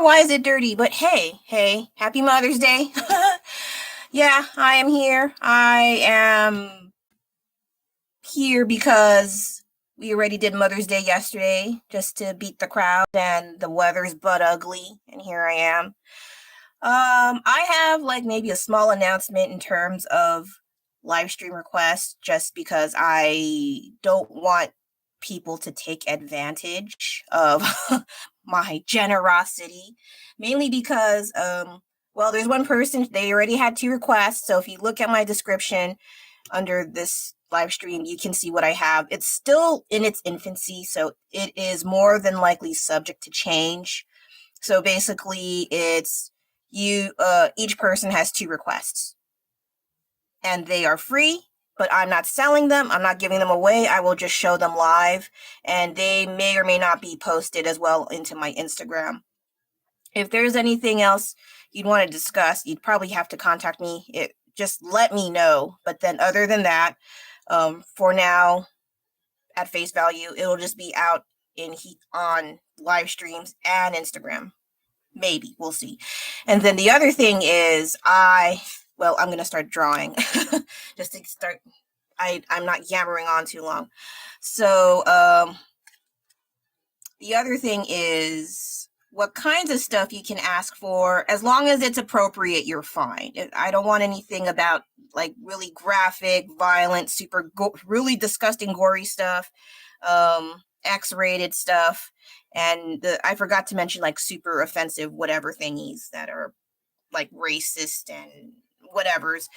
why is it dirty? But hey, happy Mother's Day. Yeah, I am here. I am here because we already did Mother's Day yesterday just to beat the crowd, and the weather's butt ugly, and here I am. I have like maybe a small announcement in terms of live stream requests just because I don't want people to take advantage of my generosity, mainly because well, there's one person, they already had 2 requests, so if you look at my description under this live stream, you can see what I have. It's still in its infancy, so it is more than likely subject to change. So basically it's each person has 2 requests, and they are free, but I'm not selling them. I'm not giving them away. I will just show them live, and they may or may not be posted as well into my Instagram. If there's anything else you'd want to discuss, you'd probably have to contact me. Just let me know. But then other than that, for now, at face value, it'll just be out on live streams and Instagram. Maybe, we'll see. And then the other thing is I'm going to start drawing just to start. I'm not yammering on too long. So the other thing is what kinds of stuff you can ask for. As long as it's appropriate, you're fine. I don't want anything about like really graphic, violent, really disgusting, gory stuff, X-rated stuff. And I forgot to mention like super offensive whatever thingies that are like racist and whatever's,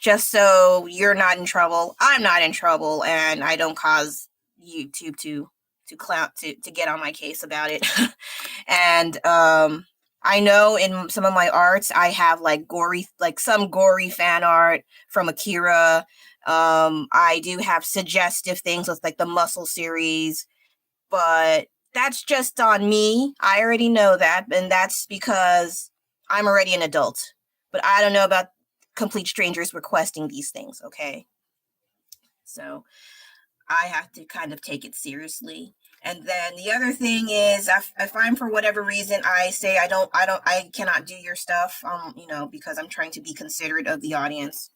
just so you're not in trouble, I'm not in trouble, and I don't cause YouTube to get on my case about it. And I know in some of my arts I have like some gory fan art from Akira. I do have suggestive things with like the Muscle series, but that's just on me. I already know that, and that's because I'm already an adult. But I don't know about complete strangers requesting these things, okay? So I have to kind of take it seriously. And then the other thing is, if I'm for whatever reason I say I cannot do your stuff, because I'm trying to be considerate of the audience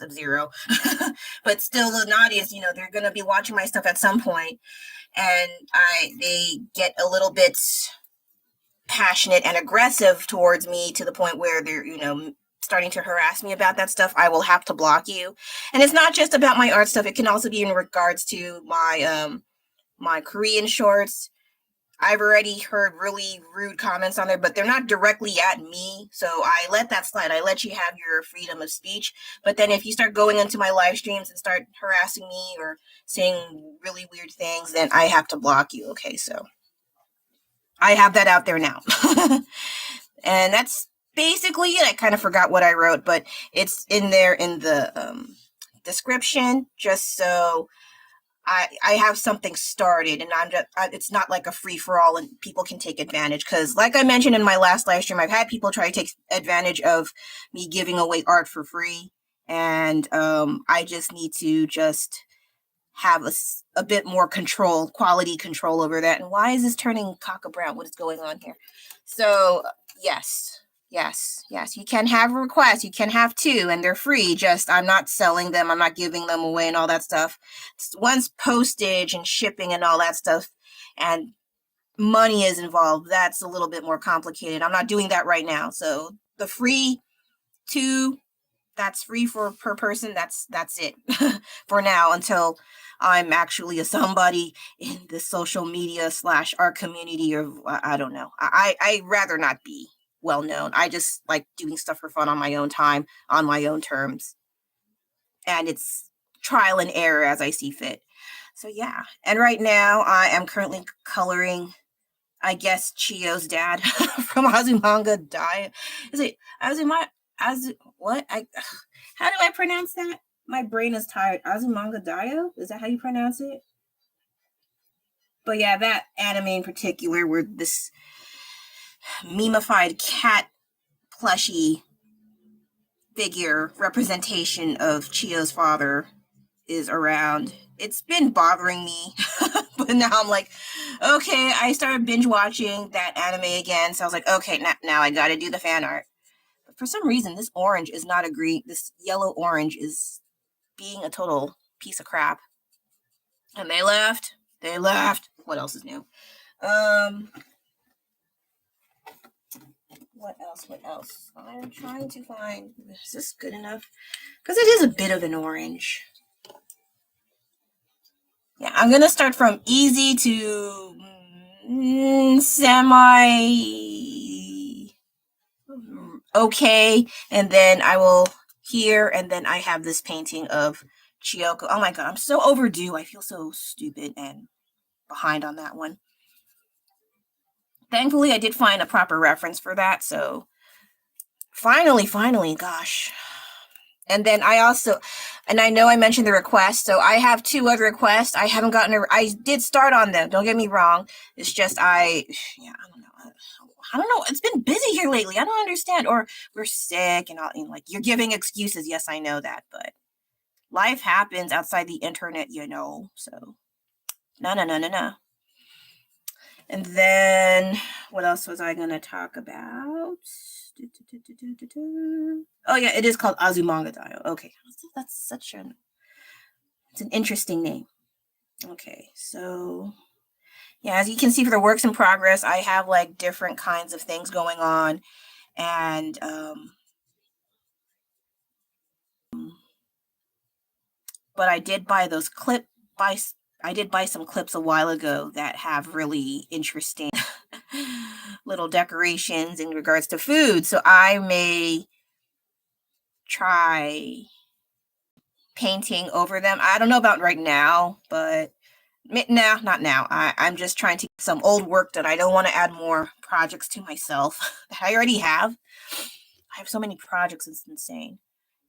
of 0. But still, an audience, they're gonna be watching my stuff at some point, and they get a little bit passionate and aggressive towards me to the point where they're, starting to harass me about that stuff. I will have to block you. And it's not just about my art stuff. It can also be in regards to my Korean shorts. I've already heard really rude comments on there, but they're not directly at me, so I let that slide. I let you have your freedom of speech. But then if you start going into my live streams and start harassing me or saying really weird things, then I have to block you. Okay, so I have that out there now. And that's basically it. I kind of forgot what I wrote, but it's in there in the description, just so I have something started, and it's not like a free-for-all and people can take advantage, because like I mentioned in my last live stream, I've had people try to take advantage of me giving away art for free, and I just need to just have a bit more quality control over that. And why is this turning caca brown? What is going on here? So yes, you can have requests, you can have 2, and they're free, just I'm not selling them, I'm not giving them away and all that stuff. Once postage and shipping and all that stuff and money is involved, that's a little bit more complicated. I'm not doing that right now. So the free 2, that's free per person, that's it for now, until I'm actually a somebody in the social media / art community, or I don't know. I'd rather not be well known. I just like doing stuff for fun on my own time, on my own terms, and it's trial and error as I see fit. So yeah, and right now I am currently coloring, I guess, Chiyo's dad from Azumanga Daioh. Is it what? How do I pronounce that? My brain is tired. Azumanga Daioh? Is that how you pronounce it? But yeah, that anime in particular, where this memified cat plushie figure representation of Chiyo's father is around. It's been bothering me But now I'm like, okay, I started binge watching that anime again. So I was like, okay, now I got to do the fan art. But for some reason, this orange is not agreeing. This yellow orange is being a total piece of crap. And they left. They left. What else is new? What else? What else? I'm trying to find. Is this good enough? Because it is a bit of an orange. Yeah, I'm gonna start from easy to semi okay, and then I will here, and then I have this painting of Chiyoko. Oh my god, I'm so overdue. I feel so stupid and behind on that one. Thankfully, I did find a proper reference for that, so finally, gosh. And then I also, and I know I mentioned the request, so I have 2 other requests. I haven't gotten I did start on them, don't get me wrong. It's just I don't know. It's been busy here lately. I don't understand. Or we're sick and all, and like, you're giving excuses. Yes, I know that, but life happens outside the internet, so no. And then what else was I going to talk about? Oh yeah, it is called Azumanga Daioh. Okay, that's it's an interesting name. Okay, so yeah, as you can see for the works in progress, I have like different kinds of things going on, and but I did buy I did buy some clips a while ago that have really interesting little decorations in regards to food. So I may try painting over them. I don't know about right now, but no, not now. I'm just trying to get some old work done. I don't want to add more projects to myself that I already have. I have so many projects, it's insane.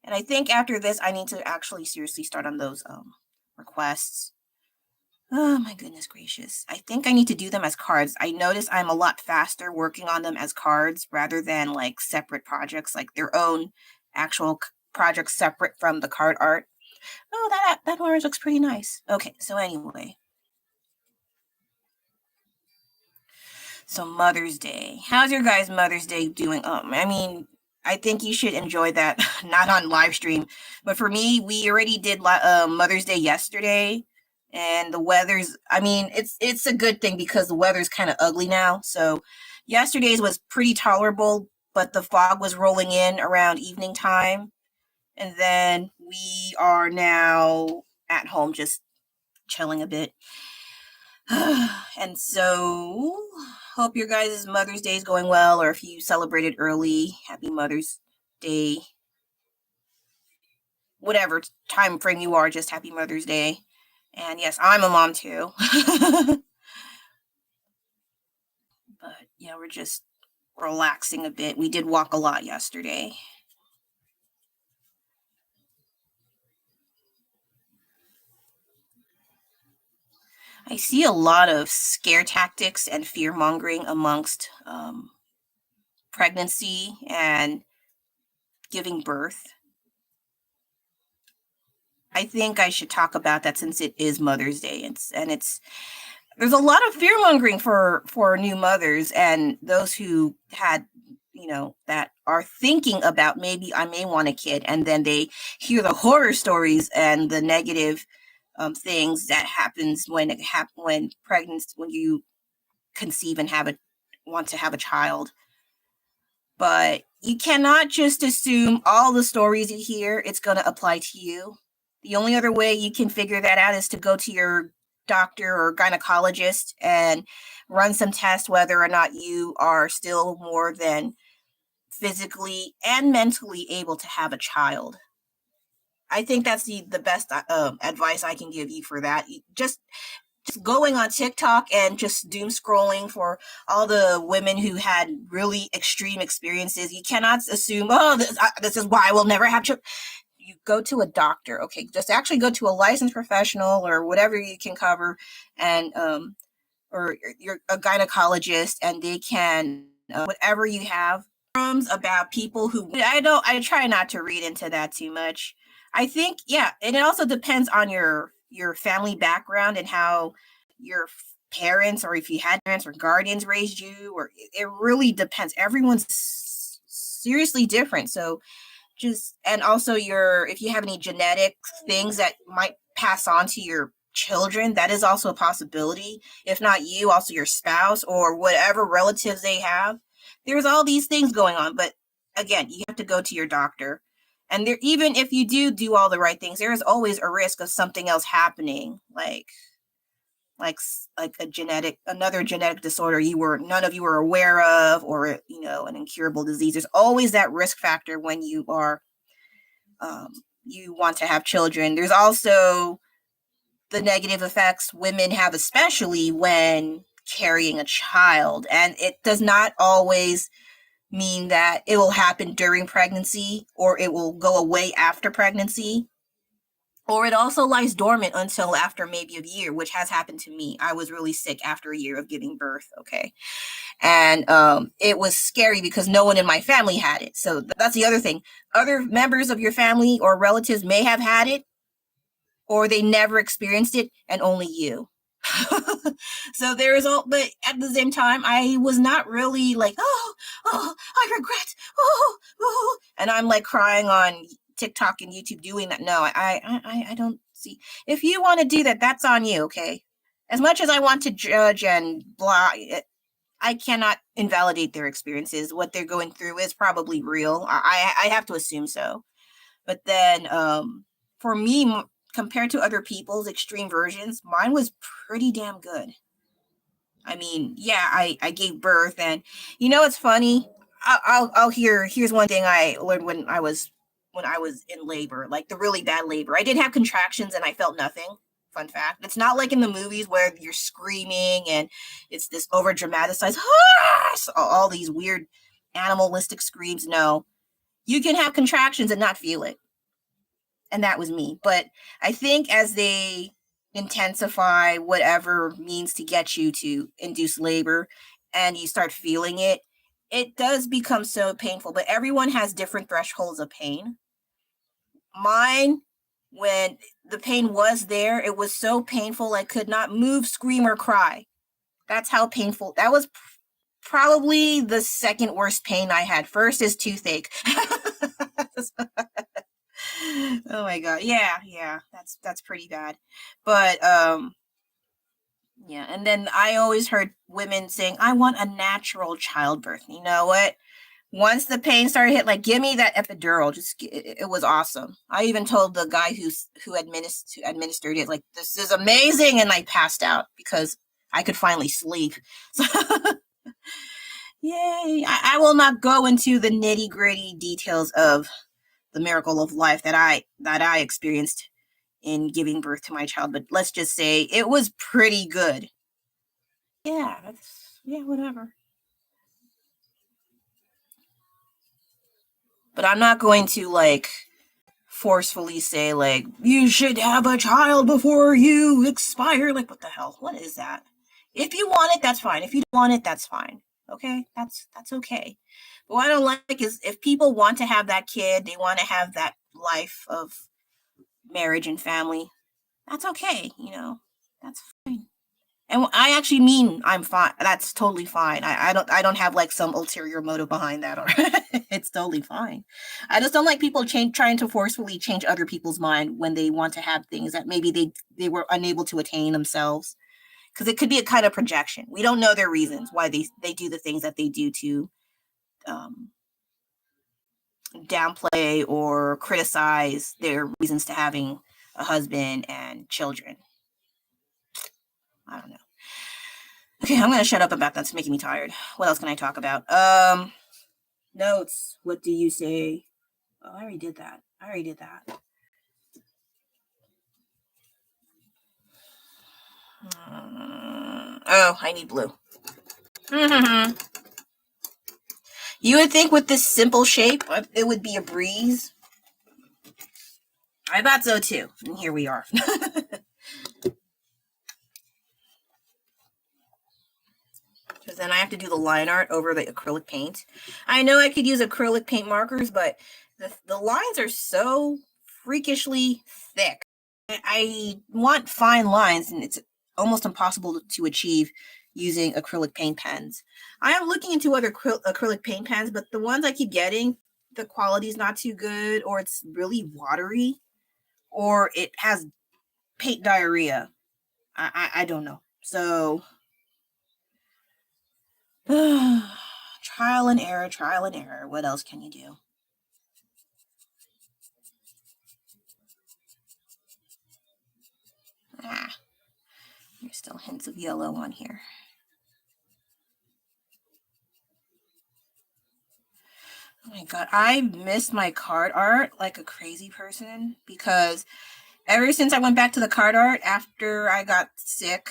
And I think after this, I need to actually seriously start on those requests. Oh my goodness gracious. I think I need to do them as cards. I notice I'm a lot faster working on them as cards rather than like separate projects, like their own actual projects separate from the card art. Oh, that orange looks pretty nice. Okay, so anyway. So Mother's Day. How's your guys' Mother's Day doing? I mean, I think you should enjoy that, not on live stream. But for me, we already did Mother's Day yesterday. And the weather's, I mean, it's a good thing because the weather's kind of ugly now. So yesterday's was pretty tolerable, but the fog was rolling in around evening time. And then we are now at home just chilling a bit. And so hope your guys' Mother's Day is going well, or if you celebrated early, happy Mother's Day. Whatever time frame you are, just happy Mother's Day. And yes, I'm a mom too. But yeah, we're just relaxing a bit. We did walk a lot yesterday. I see a lot of scare tactics and fear mongering amongst pregnancy and giving birth. I think I should talk about that since it is Mother's Day. There's a lot of fear mongering for new mothers and those who had, that are thinking about maybe I may want a kid, and then they hear the horror stories and the negative things that happens when when you conceive and want to have a child. But you cannot just assume all the stories you hear it's going to apply to you. The only other way you can figure that out is to go to your doctor or gynecologist and run some tests whether or not you are still more than physically and mentally able to have a child. I think that's the best advice I can give you for that. Just going on TikTok and just doom scrolling for all the women who had really extreme experiences. You cannot assume, this is why I will never have children. You go to a doctor, okay? Just actually go to a licensed professional or whatever you can cover, and or you're a gynecologist, and they can whatever you have about people who I try not to read into that too much. I think, yeah, and it also depends on your family background and how your parents, or if you had parents or guardians raised you, or it really depends. Everyone's seriously different. So just, and also if you have any genetic things that might pass on to your children, that is also a possibility. If not you, also your spouse or whatever relatives they have. There's all these things going on, but again, you have to go to your doctor. And there, even if you do all the right things, there is always a risk of something else happening, like another genetic disorder none of you were aware of, or an incurable disease. There's always that risk factor when you are you want to have children. There's also the negative effects women have, especially when carrying a child, and it does not always mean that it will happen during pregnancy or it will go away after pregnancy. Or it also lies dormant until after maybe a year, which has happened to me. I was really sick after a year of giving birth, okay? And it was scary because no one in my family had it. So that's the other thing. Other members of your family or relatives may have had it, or they never experienced it, and only you. So there is all, but at the same time, I was not really like, oh, I regret, and I'm like crying on TikTok and YouTube doing that. No, I don't see. If you want to do that, that's on you, okay? As much as I want to judge and blah, I cannot invalidate their experiences. What they're going through is probably real. I have to assume so. But then for me, compared to other people's extreme versions, mine was pretty damn good. I mean, yeah, I gave birth, and it's funny. Here's one thing I learned when I was in labor, like the really bad labor. I did have contractions and I felt nothing. Fun fact. It's not like in the movies where you're screaming and it's this over dramatized, all these weird animalistic screams. No, you can have contractions and not feel it. And that was me. But I think as they intensify whatever means to get you to induce labor and you start feeling it, it does become so painful. But everyone has different thresholds of pain. Mine, when the pain was there, it was so painful I could not move, scream, or cry. That's how painful. That was probably the second worst pain I had. First is toothache. Oh my god. Yeah. That's pretty bad. But yeah, and then I always heard women saying, I want a natural childbirth. You know what? Once the pain started hit, like, give me that epidural. It was awesome. I even told the guy who administered it, like, this is amazing, and I passed out because I could finally sleep. So, yay! I will not go into the nitty gritty details of the miracle of life that I experienced in giving birth to my child, but let's just say it was pretty good. Yeah, whatever. But I'm not going to like forcefully say like you should have a child before you expire. Like, what the hell? What is that? If you want it, that's fine. If you don't want it, that's fine. Okay, that's okay. But what I don't like is if people want to have that kid, they want to have that life of marriage and family. That's okay, that's fine. And I actually mean I'm fine. That's totally fine. I don't have like some ulterior motive behind that, or it's totally fine. I just don't like people trying to forcefully change other people's mind when they want to have things that maybe they were unable to attain themselves. Because it could be a kind of projection. We don't know their reasons why they do the things that they do to downplay or criticize their reasons to having a husband and children. I don't know. Okay, I'm gonna shut up about that. It's making me tired. What else can I talk about? Notes. What do you say? Oh, I already did that. Oh, I need blue. You would think with this simple shape, it would be a breeze. I thought so too. And here we are. Because then I have to do the line art over the acrylic paint. I know I could use acrylic paint markers, but the lines are so freakishly thick. I want fine lines, and it's almost impossible to achieve using acrylic paint pens. I am looking into other acrylic paint pens, but the ones I keep getting, the quality is not too good, or it's really watery, or it has paint diarrhea. I don't know. So trial and error, trial and error. What else can you do? There's still hints of yellow on here. Oh my god, I miss my card art like a crazy person, because ever since I went back to the card art after I got sick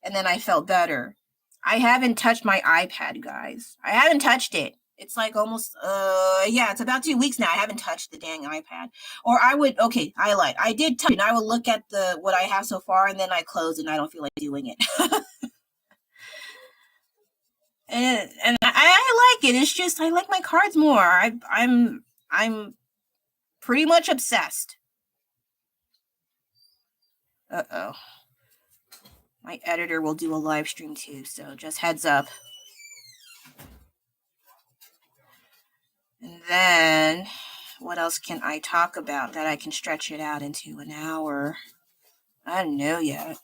and then I felt better, I haven't touched my iPad, guys. I haven't touched it. It's like almost, it's about 2 weeks now. I haven't touched the dang iPad. Or I lied. I did touch it, and I would look at what I have so far, and then I close it, and I don't feel like doing it. and I like it. It's just, I like my cards more. I'm pretty much obsessed. Uh-oh. My editor will do a live stream too, so just heads up. And then, what else can I talk about that I can stretch it out into an hour? I don't know yet.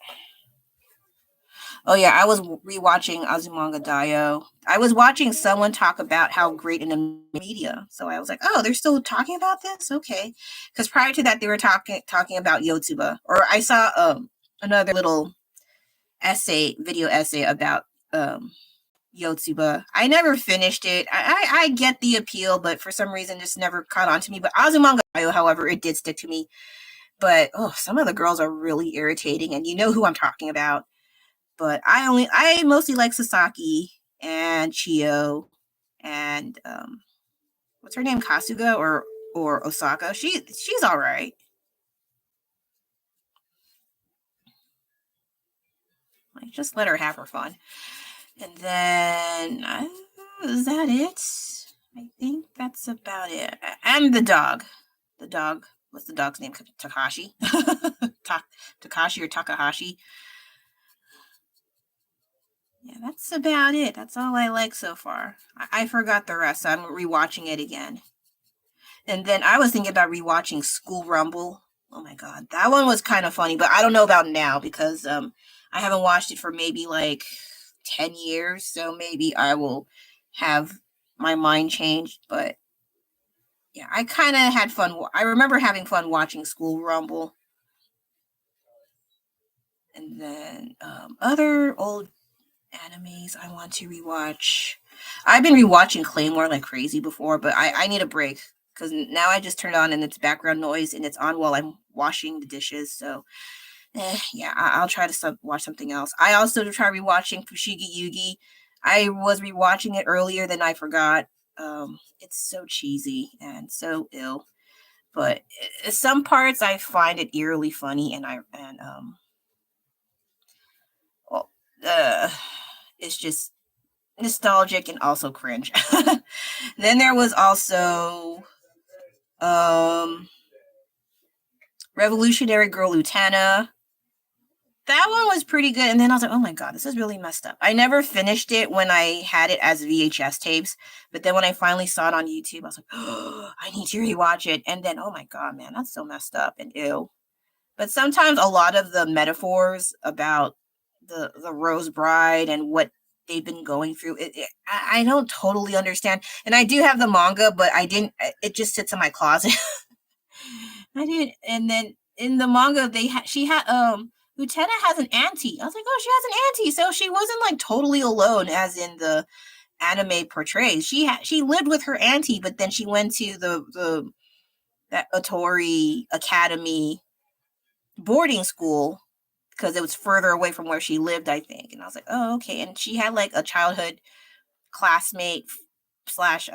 Oh yeah, I was rewatching Azumanga Daioh. I was watching someone talk about how great in the media, so I was like, "Oh, they're still talking about this? Okay." Because prior to that, they were talking about Yotsuba, or I saw another little video essay about Yotsuba. I never finished it. I get the appeal, but for some reason, just never caught on to me. But Azumanga Daioh, however, it did stick to me. But some of the girls are really irritating, and you know who I'm talking about. But I mostly like Sasaki and Chiyo and what's her name, Kasuga or Osaka. She's all right. Like, just let her have her fun. And then is that it? I think that's about it. And the dog. The dog. What's the dog's name? Takashi. Takashi or Takahashi. Yeah, that's about it. That's all I like so far. I forgot the rest, so I'm rewatching it again. And then I was thinking about rewatching School Rumble. Oh my god, that one was kind of funny, but I don't know about now because I haven't watched it for maybe like 10 years, so maybe I will have my mind changed. But yeah, I kind of had fun. I remember having fun watching School Rumble. And then other old animes I want to rewatch. I've been rewatching Claymore like crazy before, but I need a break because now I just turned on and it's background noise and it's on while I'm washing the dishes. So, I'll try to watch something else. I also try rewatching Fushigi Yugi. I was rewatching it earlier, then I forgot. It's so cheesy and so ill, but some parts I find it eerily funny, it's just nostalgic and also cringe. Then there was also Revolutionary Girl Utena. That one was pretty good. And then I was like, oh my god, this is really messed up. I never finished it when I had it as VHS tapes, but then when I finally saw it on YouTube, I was like, oh, I need to rewatch it. And then, oh my god, man, that's so messed up and ew. But sometimes a lot of the metaphors about the Rose Bride and what they've been going through, I don't totally understand. And I do have the manga, but it just sits in my closet. I didn't. And then in the manga, Utena has an auntie. I was like, oh, she has an auntie. So she wasn't like totally alone as in the anime portrays. She lived with her auntie, but then she went to that Otori Academy boarding school because it was further away from where she lived, I think. And I was like, oh, okay. And she had like a childhood classmate slash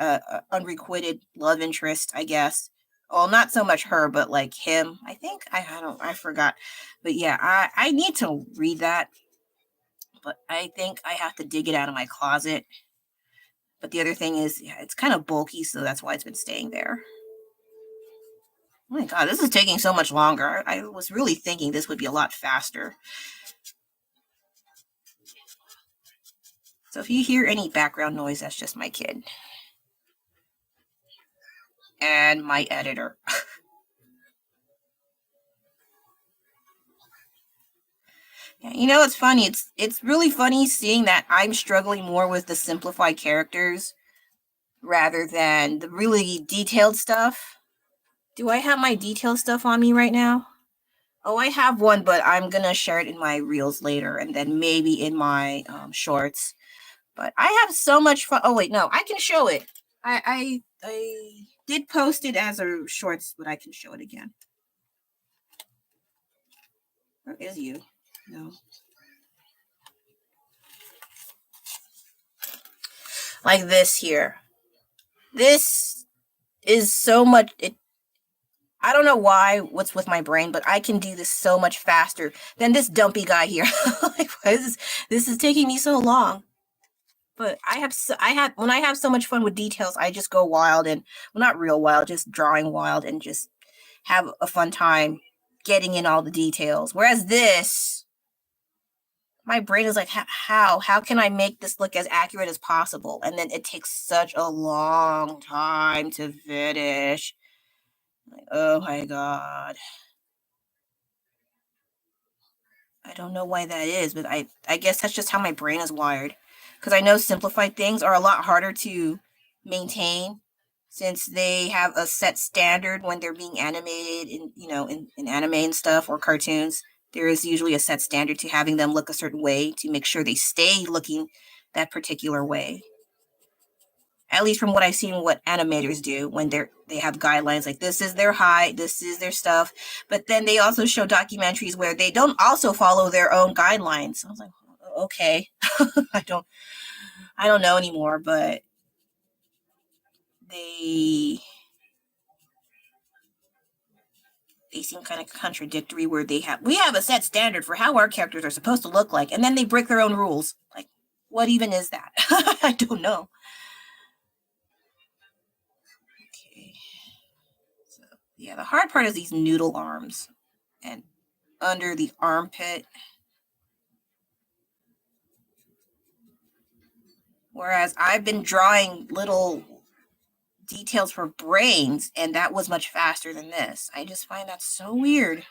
unrequited love interest, I guess. Well, not so much her, but like him. I think I forgot. But yeah, I need to read that. But I think I have to dig it out of my closet. But the other thing is, yeah, it's kind of bulky, so that's why it's been staying there. Oh my god, this is taking so much longer. I was really thinking this would be a lot faster. So if you hear any background noise, that's just my kid. And my editor. Yeah, you know, it's funny. It's really funny seeing that I'm struggling more with the simplified characters rather than the really detailed stuff. Do I have my detailed stuff on me right now? Oh, I have one, but I'm gonna share it in my reels later, and then maybe in my shorts. But I have so much fun. Oh wait, no, I can show it. I did post it as a shorts, but I can show it again. Where is you? No. Like this here. This is so much. I don't know what's with my brain, but I can do this so much faster than this dumpy guy here. Like, why is this is taking me so long? But when I have so much fun with details, I just go wild and, well, not real wild, just drawing wild and just have a fun time getting in all the details. Whereas this, my brain is like, how can I make this look as accurate as possible? And then it takes such a long time to finish. Like, oh my God. I don't know why that is, but I guess that's just how my brain is wired. Because I know simplified things are a lot harder to maintain since they have a set standard when they're being animated in anime and stuff or cartoons. There is usually a set standard to having them look a certain way to make sure they stay looking that particular way. At least from what I've seen what animators do when they have guidelines like this is their height, this is their stuff. But then they also show documentaries where they don't also follow their own guidelines. I was like, okay. I don't know anymore, but they seem kind of contradictory where we have a set standard for how our characters are supposed to look like, and then they break their own rules. Like, what even is that? I don't know. Okay. So, yeah, the hard part is these noodle arms and under the armpit. Whereas I've been drawing little details for brains, and that was much faster than this. I just find that so weird.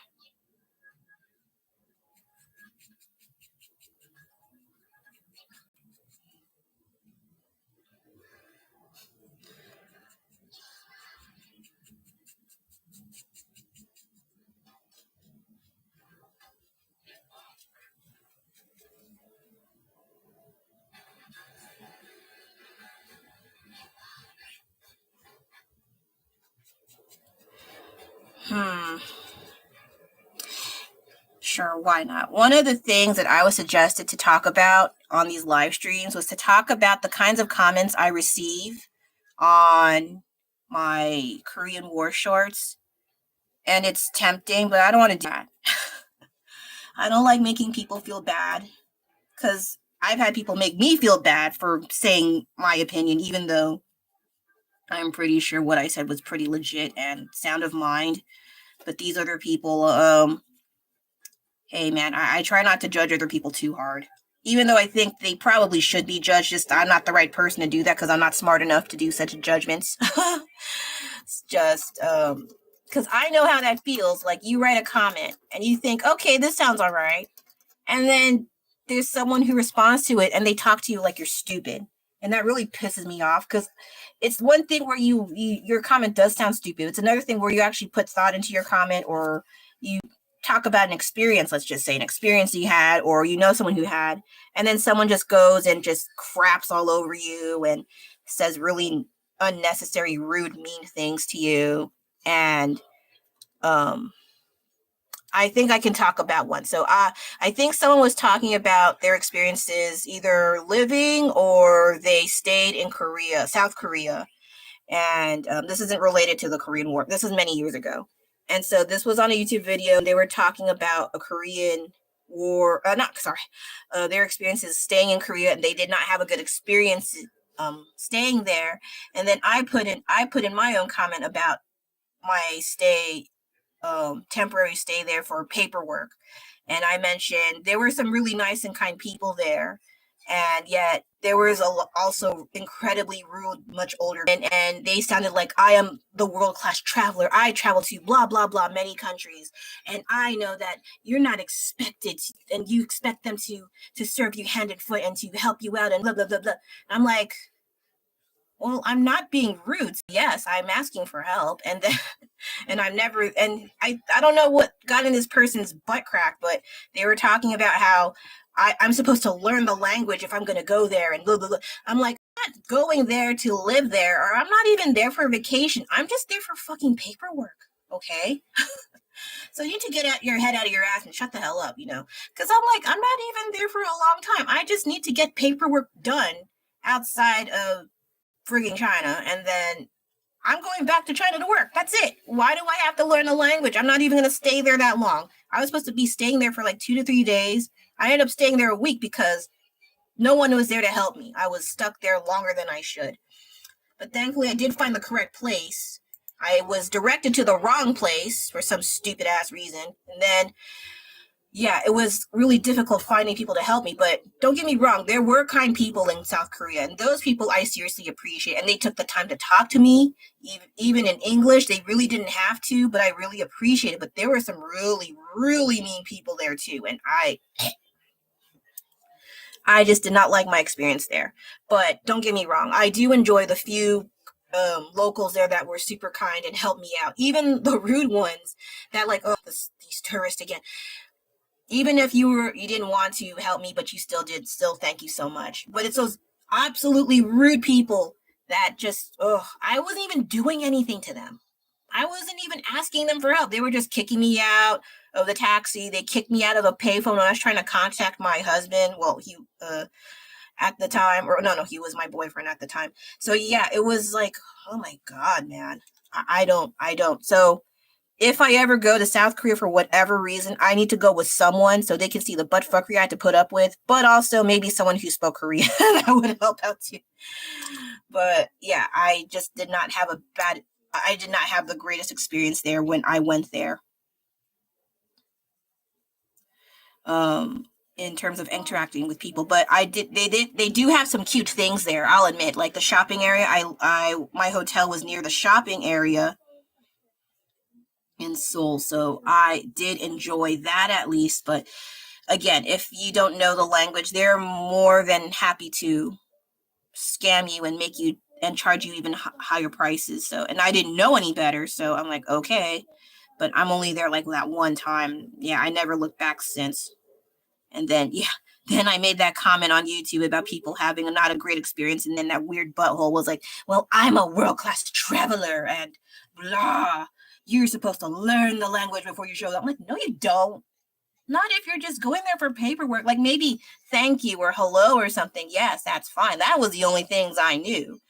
Sure, why not? One of the things that I was suggested to talk about on these live streams was to talk about the kinds of comments I receive on my Korean War shorts. And it's tempting, but I don't want to do that. I don't like making people feel bad because I've had people make me feel bad for saying my opinion, even though I'm pretty sure what I said was pretty legit and sound of mind. But these other people, hey man, I try not to judge other people too hard. Even though I think they probably should be judged, just I'm not the right person to do that because I'm not smart enough to do such judgments. It's just because I know how that feels. Like you write a comment and you think, okay, this sounds all right. And then there's someone who responds to it and they talk to you like you're stupid. And that really pisses me off because it's one thing where your comment does sound stupid. It's another thing where you actually put thought into your comment or you talk about an experience, let's just say an experience you had, or someone who had, and then someone just goes and just craps all over you and says really unnecessary, rude, mean things to you. And I think I can talk about one. So I think someone was talking about their experiences either living or they stayed in Korea, South Korea. And this isn't related to the Korean War. This is many years ago. And so this was on a YouTube video. And they were talking about a Korean war, their experiences staying in Korea, and they did not have a good experience staying there. And then I put in my own comment about my temporary stay there for paperwork. And I mentioned there were some really nice and kind people there. And yet there was also incredibly rude, much older men, and they sounded like, I am the world-class traveler. I travel to blah, blah, blah, many countries. And I know that you're not expected to, and you expect them to serve you hand and foot and to help you out and blah, blah, blah, blah. I'm like, well, I'm not being rude. Yes, I'm asking for help. And then, and I don't know what got in this person's butt crack, but they were talking about how I'm supposed to learn the language if I'm going to go there and blah, blah, blah. I'm like, I'm not going there to live there, or I'm not even there for a vacation. I'm just there for fucking paperwork. Okay. So you need to get your head out of your ass and shut the hell up, because I'm like, I'm not even there for a long time. I just need to get paperwork done outside of frigging China, and then I'm going back to China to work. That's it. Why do I have to learn the language? I'm not even going to stay there that long. I was supposed to be staying there for like 2 to 3 days. I ended up staying there a week because no one was there to help me. I was stuck there longer than I should. But thankfully, I did find the correct place. I was directed to the wrong place for some stupid ass reason. And then, yeah, it was really difficult finding people to help me. But don't get me wrong, there were kind people in South Korea, and those people I seriously appreciate. And they took the time to talk to me, even in English. They really didn't have to, but I really appreciate it. But there were some really, really mean people there too, and I just did not like my experience there. But don't get me wrong, I do enjoy the few locals there that were super kind and helped me out. Even the rude ones that like, oh, these tourists again. Even if you didn't want to help me, but you still did, still thank you so much. But it's those absolutely rude people that just, I wasn't even doing anything to them. I wasn't even asking them for help. They were just kicking me out of the taxi. They kicked me out of a payphone when I was trying to contact my husband. Well, he at the time, or no, he was my boyfriend at the time. So yeah, it was like, oh my God, man. I don't. So if I ever go to South Korea for whatever reason, I need to go with someone so they can see the butt fuckery I had to put up with, but also maybe someone who spoke Korean. That would help out too. But yeah, I did not have the greatest experience there when I went there. In terms of interacting with people, but they do have some cute things there, I'll admit, like the shopping area. My hotel was near the shopping area in Seoul, so I did enjoy that at least. But again, if you don't know the language, they're more than happy to scam you and make you and charge you even higher prices. So, and I didn't know any better, so I'm like, okay, but I'm only there like that one time. Yeah, I never looked back since. And then, yeah, then I made that comment on YouTube about people having not a great experience. And then that weird butthole was like, well, I'm a world-class traveler and blah. You're supposed to learn the language before you show up. I'm like, no, you don't. Not if you're just going there for paperwork. Like maybe thank you or hello or something. Yes, that's fine. That was the only things I knew.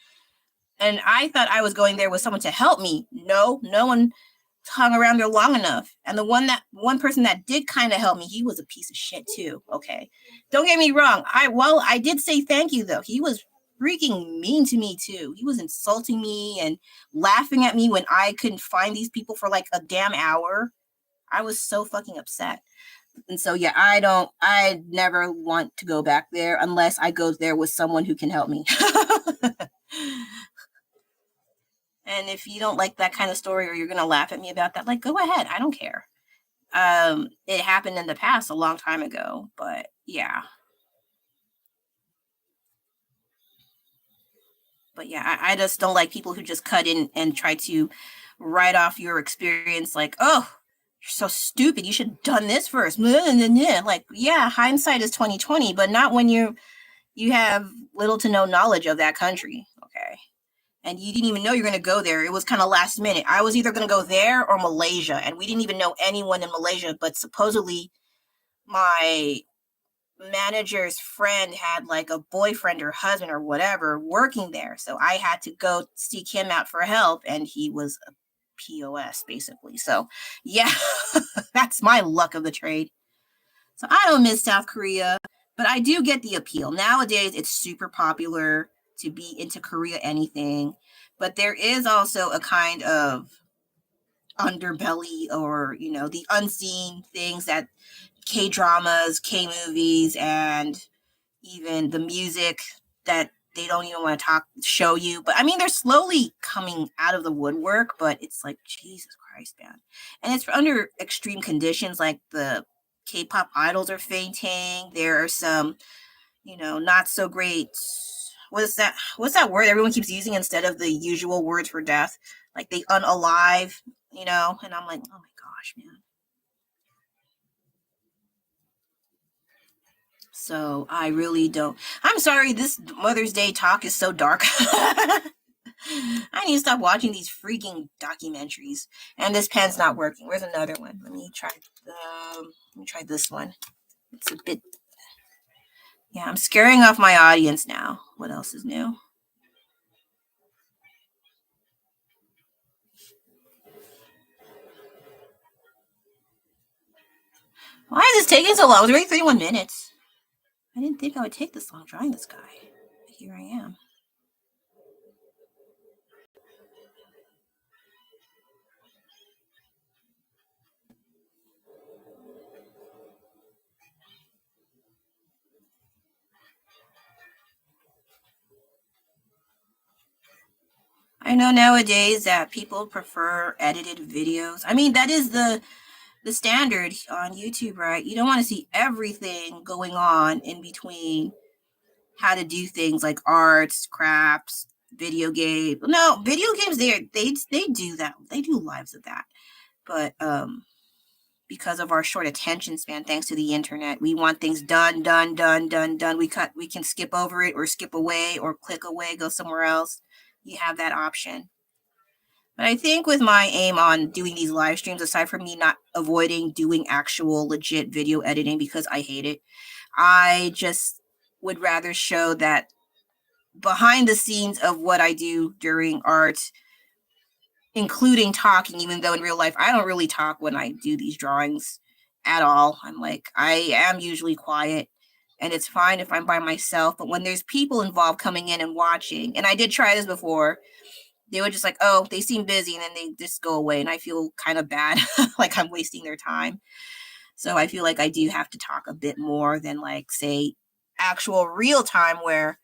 And I thought I was going there with someone to help me. No one hung around there long enough. And the one person that did kind of help me, he was a piece of shit too. Okay. Don't get me wrong. I did say thank you though. He was freaking mean to me too. He was insulting me and laughing at me when I couldn't find these people for like a damn hour. I was so fucking upset. And so yeah, I never want to go back there unless I go there with someone who can help me. And if you don't like that kind of story or you're going to laugh at me about that, like, go ahead. I don't care. It happened in the past a long time ago, but yeah. But yeah, I just don't like people who just cut in and try to write off your experience like, oh, you're so stupid. You should have done this first. Like, yeah, hindsight is 2020, but not when you have little to no knowledge of that country. Okay. And you didn't even know you're going to go there. It was kind of last minute. I was either going to go there or Malaysia, and we didn't even know anyone in Malaysia, but supposedly my manager's friend had like a boyfriend or husband or whatever working there. So I had to go seek him out for help, and he was a POS basically. So yeah, that's my luck of the trade. So I don't miss South Korea, but I do get the appeal. Nowadays, it's super popular to be into Korea anything, but there is also a kind of underbelly or, the unseen things that K-dramas, K-movies, and even the music that they don't even want to show you. But I mean, they're slowly coming out of the woodwork, but it's like, Jesus Christ, man. And it's under extreme conditions, like the K-pop idols are fainting. There are some, not so great. What's that word everyone keeps using instead of the usual words for death? Like they unalive, and I'm like, oh my gosh, man. So I really don't. I'm sorry, this Mother's Day talk is so dark. I need to stop watching these freaking documentaries. And this pen's not working. Where's another one? Let me try this one. It's a bit. Yeah, I'm scaring off my audience now. What else is new? Why is this taking so long? It was already 31 minutes. I didn't think I would take this long drawing this guy. But here I am. I know nowadays that people prefer edited videos. I mean, that is the standard on YouTube, right? You don't want to see everything going on in between how to do things like arts, crafts, video game. No, video games they do that. They do lives of that. But because of our short attention span, thanks to the internet, we want things done. We can skip over it or skip away or click away, go somewhere else. You have that option. But I think with my aim on doing these live streams, aside from me not avoiding doing actual legit video editing because I hate it, I just would rather show that behind the scenes of what I do during art, including talking, even though in real life I don't really talk when I do these drawings at all. I am usually quiet, and it's fine if I'm by myself. But when there's people involved coming in and watching, and I did try this before, they were just like, oh, they seem busy, and then they just go away, and I feel kind of bad, like I'm wasting their time. So I feel like I do have to talk a bit more than, like, say, actual real time where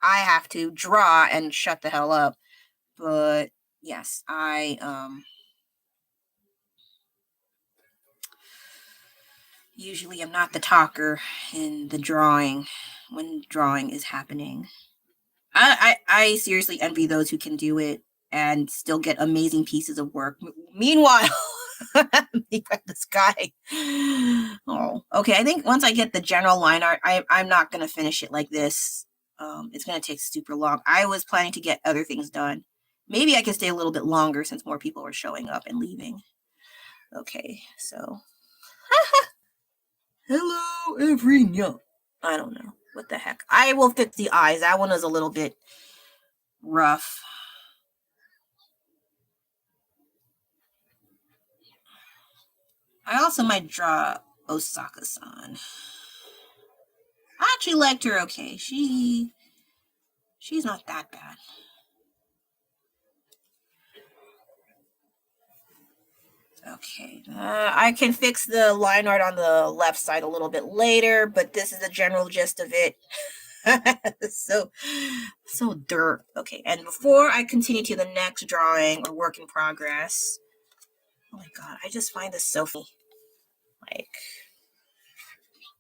I have to draw and shut the hell up. But yes, I usually am not the talker in the drawing when drawing is happening. I seriously envy those who can do it and still get amazing pieces of work. Meanwhile, this guy. Oh, okay. I think once I get the general line art, I'm not going to finish it like this. It's going to take super long. I was planning to get other things done. Maybe I can stay a little bit longer since more people are showing up and leaving. Okay, so. Hello, everyone. I don't know. What the heck? I will fix the eyes. That one is a little bit rough. I also might draw Osaka-san. I actually liked her okay. She's not that bad. Okay, I can fix the line art on the left side a little bit later, but this is the general gist of it. so dirt. Okay, and before I continue to the next drawing or work in progress, oh my god, I just find this so funny. Like,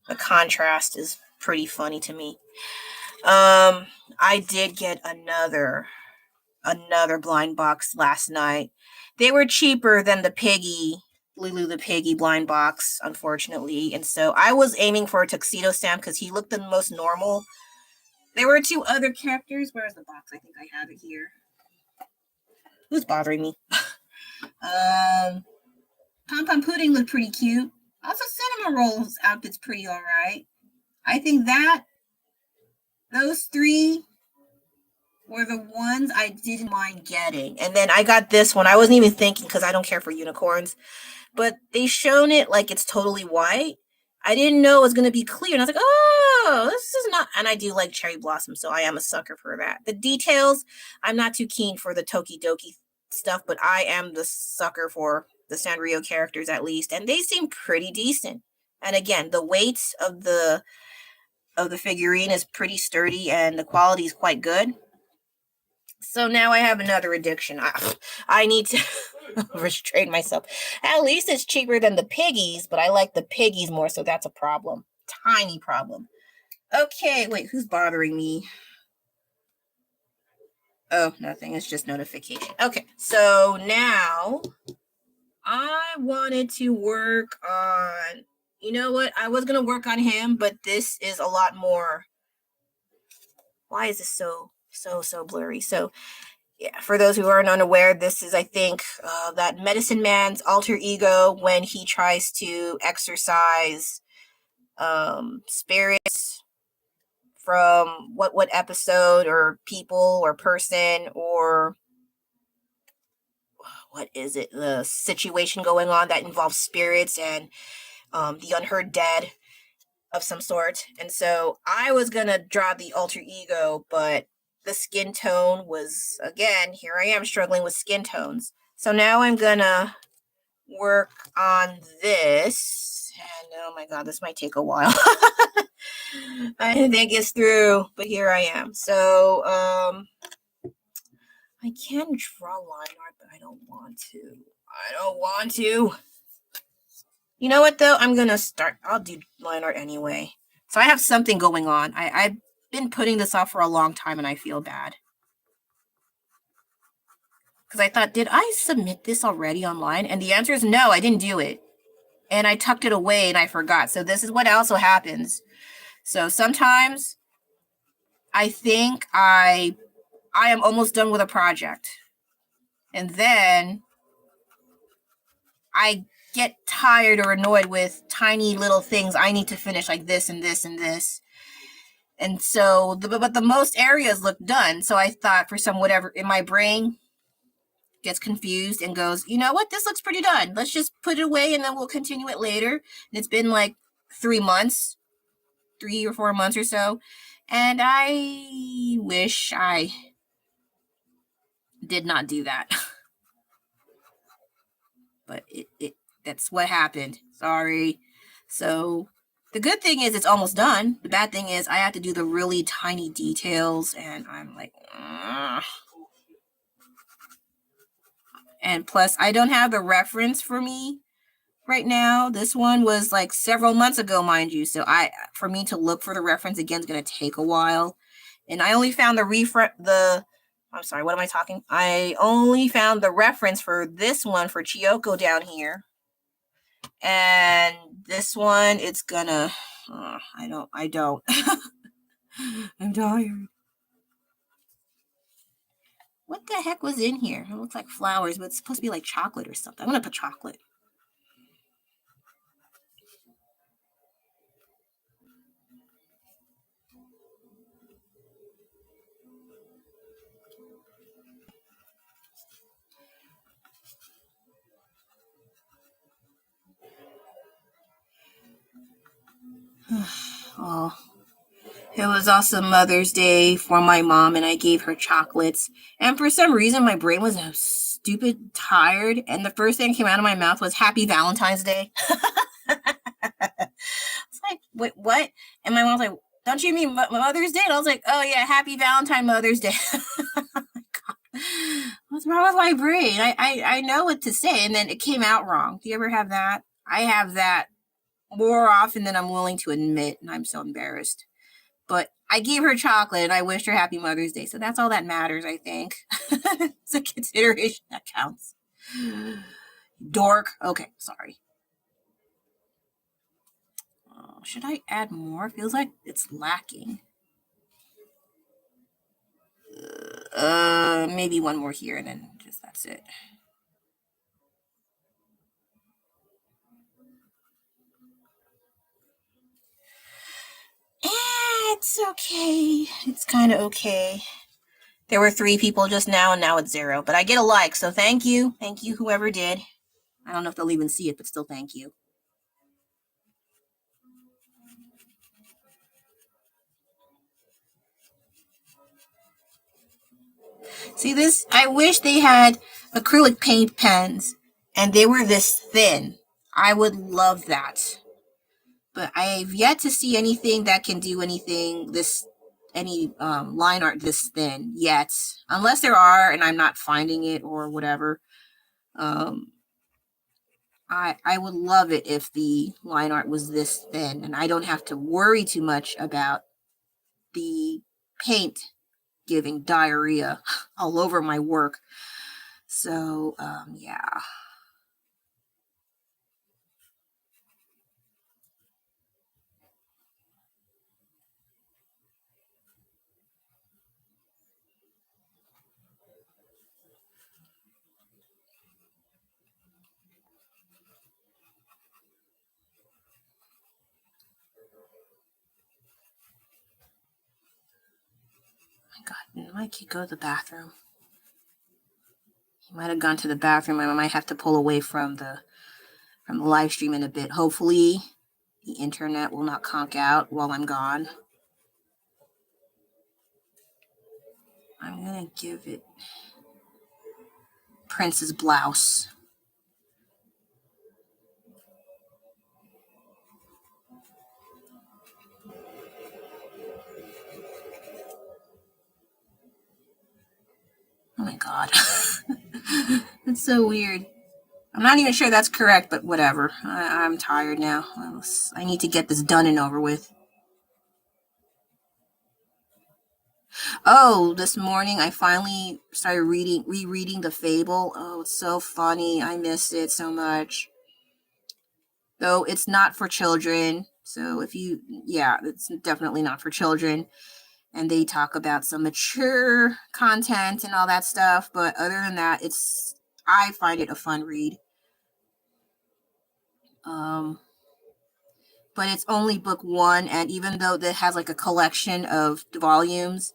the contrast is pretty funny to me. I did get another blind box last night. They were cheaper than the Piggy, Lulu the Piggy blind box, unfortunately. And so I was aiming for a Tuxedo Sam because he looked the most normal. There were two other characters. Where's the box? I think I have it here. Who's bothering me? Pom Pom Pudding looked pretty cute. Also, Cinnamon Rolls outfit's pretty alright. I think those three were the ones I didn't mind getting. And then I got this one. I wasn't even thinking because I don't care for unicorns. But they shown it like it's totally white. I didn't know it was going to be clear. And I was like, oh, this is not. And I do like cherry blossom, so I am a sucker for that. The details, I'm not too keen for the Tokidoki stuff, but I am the sucker for the Sanrio characters at least. And they seem pretty decent. And again, the weights of the of the figurine is pretty sturdy and the quality is quite good. So now I have another addiction. I need to restrain myself. At least it's cheaper than the piggies, but I like the piggies more, so that's a problem. Tiny problem. Okay, wait, who's bothering me? Oh, nothing. It's just notification. Okay, so now I wanted to work on, you know what? I was going to work on him, but this is a lot more. Why is this so blurry? So, yeah, for those who aren't unaware, this is, I think, that medicine man's alter ego when he tries to exorcise spirits from what episode or people or person or what is it, the situation going on that involves spirits and the unheard dead of some sort. And so I was gonna draw the alter ego, but the skin tone was, again, here I am struggling with skin tones. So now I'm gonna work on this. And oh my god, this might take a while. I didn't think it's through, but here I am. So I can draw line art, but I don't want to. You know what though? I'm gonna start. I'll do line art anyway. So I have something going on. I've been putting this off for a long time and I feel bad. Because I thought, did I submit this already online? And the answer is no, I didn't do it. And I tucked it away and I forgot. So this is what also happens. So sometimes I think I am almost done with a project. And then I get tired or annoyed with tiny little things I need to finish, like this and this and this. And so, but the most areas look done. So I thought for some whatever in my brain gets confused and goes, you know what, this looks pretty done. Let's just put it away and then we'll continue it later. And it's been like 3 or 4 months or so. And I wish I did not do that. But that's what happened. Sorry. So the good thing is it's almost done. The bad thing is I have to do the really tiny details and I'm like, ugh. And plus I don't have the reference for me right now. This one was like several months ago, mind you. So for me to look for the reference again is going to take a while. And I only found I'm sorry, what am I talking? I only found the reference for this one for Chiyoko down here. And this one, it's gonna, I don't. I'm tired. What the heck was in here? It looks like flowers, but it's supposed to be like chocolate or something. I'm gonna put chocolate. Oh, it was also Mother's Day for my mom, and I gave her chocolates. And for some reason, my brain was stupid tired, and the first thing that came out of my mouth was Happy Valentine's Day. It's like, wait, what? And my mom was like, don't you mean Mother's Day? And I was like, oh yeah, Happy Valentine Mother's Day. What's wrong with my brain? I know what to say, and then it came out wrong. Do you ever have that? I have that more often than I'm willing to admit, and I'm so embarrassed. But I gave her chocolate, and I wished her Happy Mother's Day, so that's all that matters, I think. It's a consideration that counts. Dork. Okay, sorry. Should I add more? Feels like it's lacking. Maybe one more here, and then just that's it. It's okay. It's kind of okay. There were 3 people just now, and now it's 0. But I get a like, so thank you. Thank you, whoever did. I don't know if they'll even see it, but still thank you. See this? I wish they had acrylic paint pens and they were this thin. I would love that. but I've yet to see anything that can do any line art this thin yet, unless there are and I'm not finding it or whatever. Um, I would love it if the line art was this thin and I don't have to worry too much about the paint giving diarrhea all over my work. So, yeah. My God, did my kid go to the bathroom? He might have gone to the bathroom. I might have to pull away from the live stream in a bit. Hopefully, the internet will not conk out while I'm gone. I'm gonna give it Prince's blouse. Oh my God. That's so weird. I'm not even sure that's correct, but whatever. I'm tired now. I need to get this done and over with. Oh, this morning I finally started rereading The Fable. Oh, it's so funny. I missed it so much. Though it's not for children. So it's definitely not for children. And they talk about some mature content and all that stuff. But other than that, I find it a fun read. But it's only book one, and even though that has like a collection of volumes,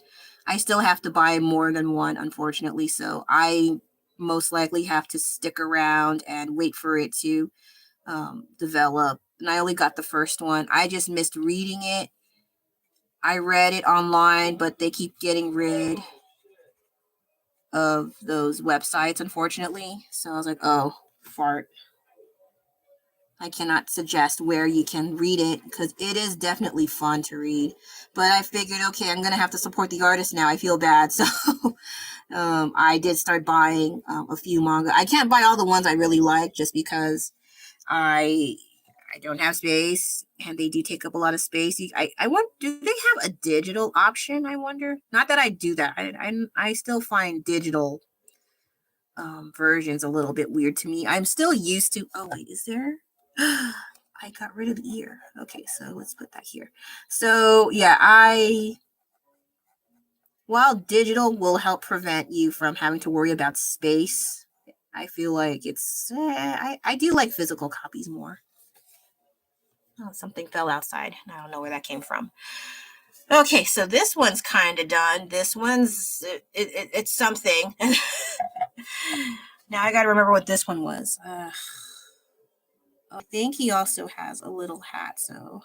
I still have to buy more than one, unfortunately. So I most likely have to stick around and wait for it to develop. And I only got the first one. I just missed reading it. I read it online, but they keep getting rid of those websites, unfortunately. So I was like, oh, fart. I cannot suggest where you can read it because it is definitely fun to read. But I figured, okay, I'm going to have to support the artist now. I feel bad. So I did start buying a few manga. I can't buy all the ones I really like just because I don't have space and they do take up a lot of space. I wonder, do they have a digital option? I wonder. Not that I do that. I still find digital versions a little bit weird to me. I'm still used to. Oh wait, is there? I got rid of the ear. Okay, so let's put that here. So yeah, while digital will help prevent you from having to worry about space, I feel like I do like physical copies more. Oh, something fell outside. I don't know where that came from. Okay, so this one's kind of done. This one's it's something. Now I got to remember what this one was. I think he also has a little hat, so.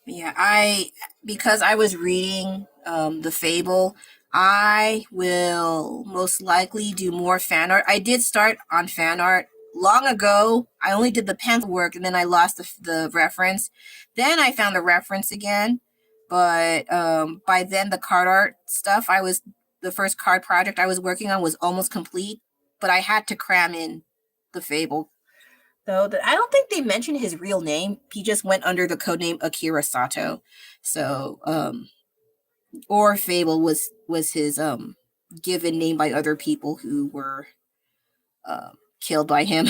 Yeah, because I was reading The Fable, I will most likely do more fan art. I did start on fan art long ago. I only did the pencil work and then I lost the reference. Then I found the reference again. But by then the card art stuff the first card project I was working on was almost complete, but I had to cram in The Fable. Though I don't think they mentioned his real name. He just went under the codename Akira Sato. So, or Fable was his given name by other people who were killed by him.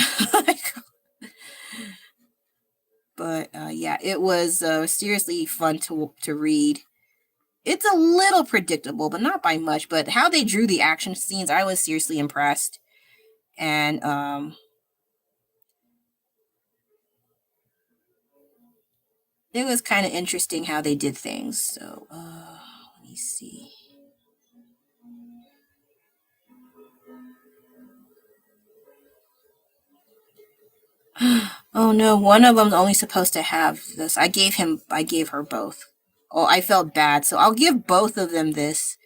But yeah, it was seriously fun to read. It's a little predictable, but not by much. But how they drew the action scenes, I was seriously impressed. And it was kind of interesting how they did things. So let me see. Oh no, one of them's only supposed to have this. I gave her both. Oh, I felt bad, so I'll give both of them this.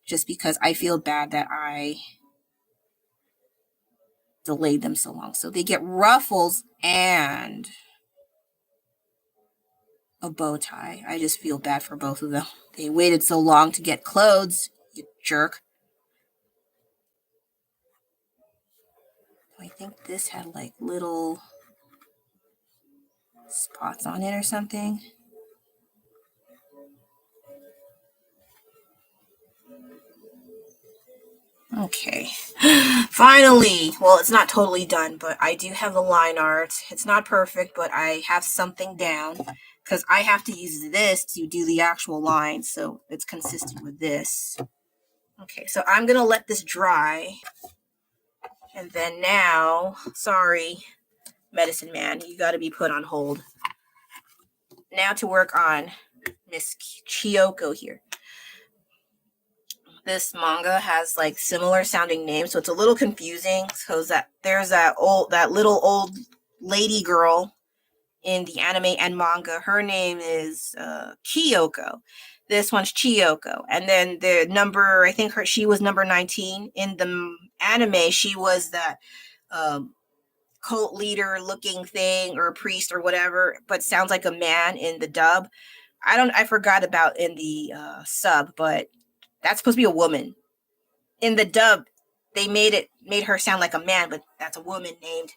just because I feel bad that I delayed them so long. So they get ruffles and a bow tie. I just feel bad for both of them. They waited so long to get clothes, you jerk. I think this had like little spots on it or something. Okay, finally. Well, it's not totally done, but I do have the line art. It's not perfect, but I have something down because I have to use this to do the actual line, so it's consistent with this. Okay, so I'm gonna let this dry, and then now, sorry, medicine man, you got to be put on hold. Now to work on Miss Chiyoko here. This manga has like similar sounding names, so it's a little confusing. So that there's that little old lady girl in the anime and manga. Her name is Kyoko. This one's Chiyoko, and then the number, I think she was number 19 in the anime. She was that cult leader looking thing or priest or whatever, but sounds like a man in the dub. I forgot about in the sub, but that's supposed to be a woman. In the dub, they made her sound like a man, but that's a woman named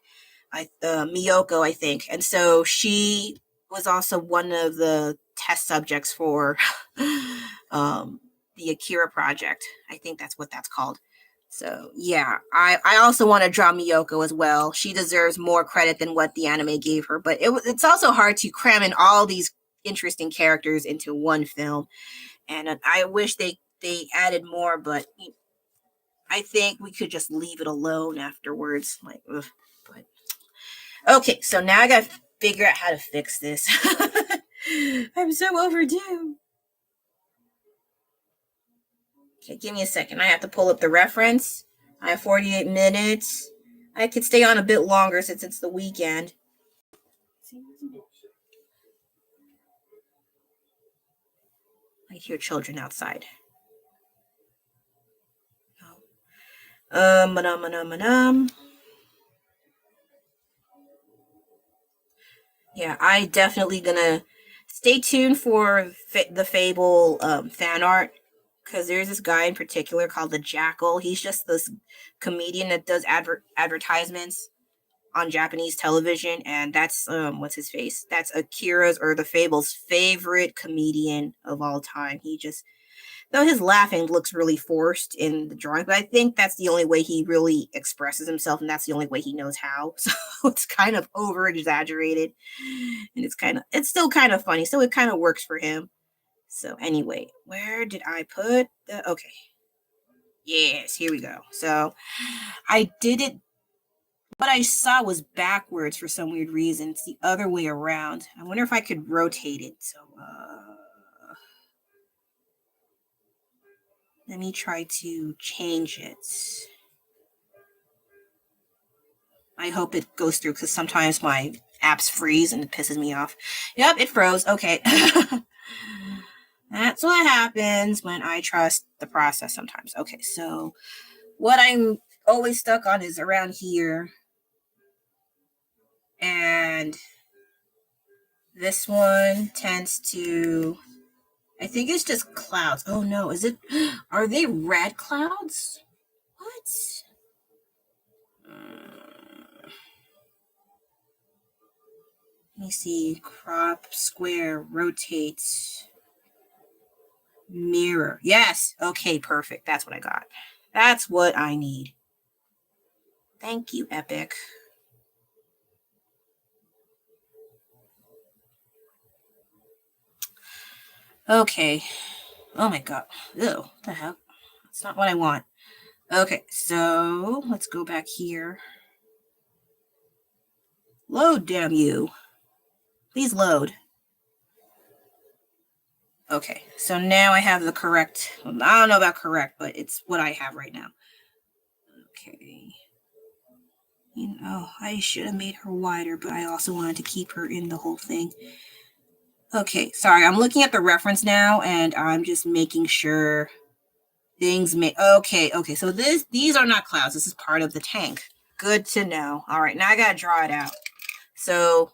Miyoko, I think. And so she was also one of the test subjects for the Akira project. I think that's what that's called. So yeah, I also want to draw Miyoko as well. She deserves more credit than what the anime gave her, but it's also hard to cram in all these interesting characters into one film. And I wish they added more, but I think we could just leave it alone afterwards. Like, ugh, but okay, so now I gotta figure out how to fix this. I'm so overdue. Okay, give me a second. I have to pull up the reference. I have 48 minutes. I could stay on a bit longer since it's the weekend. I hear children outside. Yeah, I definitely gonna stay tuned for the Fable fan art, because there's this guy in particular called the Jackal. He's just this comedian that does advertisements on Japanese television, and that's what's his face? That's Akira's or the Fable's favorite comedian of all time. He just, though his laughing looks really forced in the drawing, but I think that's the only way he really expresses himself, and that's the only way he knows how. So it's kind of over exaggerated, and it's still kind of funny. So it kind of works for him. So anyway, where did I put the? Okay, yes, here we go. So I did it. What I saw was backwards for some weird reason. It's the other way around. I wonder if I could rotate it. So let me try to change it. I hope it goes through, because sometimes my apps freeze and it pisses me off. Yep, it froze. Okay. That's what happens when I trust the process sometimes. Okay, so what I'm always stuck on is around here. And this one tends to, I think it's just clouds. Oh no, is it? Are they red clouds? What? Let me see. Crop, square, rotate, mirror. Yes. Okay, perfect. That's what I got. That's what I need. Thank you, Epic. Okay. Oh my god. Ew, what the heck? That's not what I want. Okay, so let's go back here. Load, damn you. Please load. Okay, so now I have the correct, I don't know about correct, but it's what I have right now. Okay. I should have made her wider, but I also wanted to keep her in the whole thing. Okay, sorry, I'm looking at the reference now, and I'm just making sure things may, okay, so these are not clouds. This is part of the tank. Good to know. All right, now I gotta draw it out. So,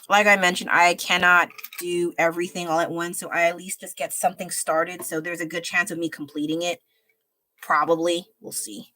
like I mentioned, I cannot do everything all at once, so I at least just get something started, so there's a good chance of me completing it. Probably. We'll see.